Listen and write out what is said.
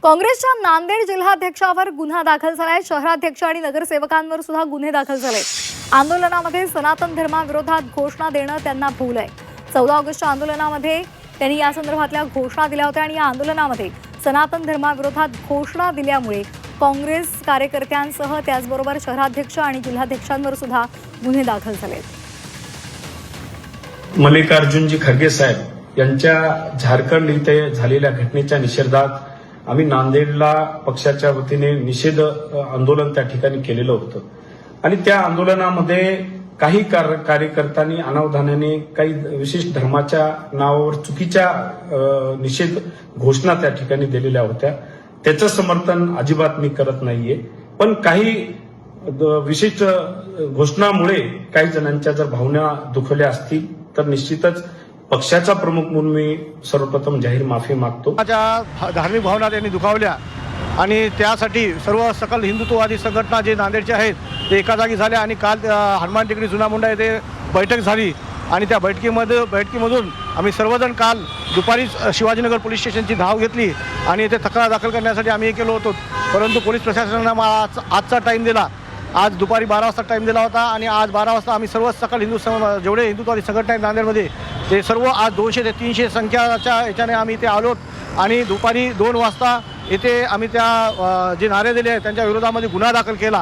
काँग्रेसच्या नांदेड जिल्हाध्यक्षावर गुन्हा दाखल झालाय। शहराध्यक्ष आणि नगरसेवकांवर सुद्धा गुन्हे दाखल झाले। आंदोलनामध्ये सनातन धर्माविरोधात घोषणा देणं त्यांना भूल आहे। 14 ऑगस्टच्या आंदोलनामध्ये त्यांनी या संदर्भातल्या घोषणा दिल्या होत्या आणि या आंदोलनामध्ये सनातन धर्माविरोधात घोषणा दिल्यामुळे काँग्रेस कार्यकर्त्यांसह त्याचबरोबर शहराध्यक्ष आणि जिल्हाध्यक्षांवर सुद्धा गुन्हे दाखल झाले। मल्लिकार्जुनजी खरगे साहेब यांच्या झारखंड इथे झालेल्या घटनेच्या निषेधार्थ आम्ही नांदेडला पक्षाच्या वतीने निषेध आंदोलन त्या ठिकाणी केलेलं होतं आणि त्या आंदोलनामध्ये काही कार्यकर्त्यांनी अनावधानाने काही विशिष्ट धर्माच्या नावावर चुकीच्या निषेध घोषणा त्या ठिकाणी दिलेल्या होत्या। त्याचं समर्थन अजिबात मी करत नाहीये, पण काही विशिष्ट घोषणामुळे काही जणांच्या जर भावना दुखवल्या असतील तर निश्चितच पक्षाचा प्रमुख म्हणून मी सर्वप्रथम जाहीर माफी मागतो। माझ्या धार्मिक भावना त्यांनी दुखावल्या आणि त्यासाठी सर्व सकल हिंदुत्ववादी संघटना जे नांदेडचे आहेत ते एका जागी झाल्या आणि काल हनुमान टेकडी जुना मुंडा येथे बैठक झाली आणि त्या बैठकीमधून आम्ही सर्वजण काल दुपारी शिवाजीनगर पोलीस स्टेशनची धाव घेतली आणि येथे तक्रार दाखल करण्यासाठी आम्ही हे केलो होतो, परंतु पोलीस प्रशासनानं आजचा टाईम दिला। आज दुपारी 12 वाजता टाईम दिला होता आणि आज 12 वाजता आम्ही सर्व सकल जेवढे हिंदुत्ववादी संघटना आहेत नांदेडमध्ये ते सर्व आज 200 ते 300 संख्याच्या याच्याने आम्ही इथे आलो आणि दुपारी 2 वाजता इथे आम्ही त्या जे नारे दिले त्यांच्या विरोधामध्ये गुन्हा दाखल केला।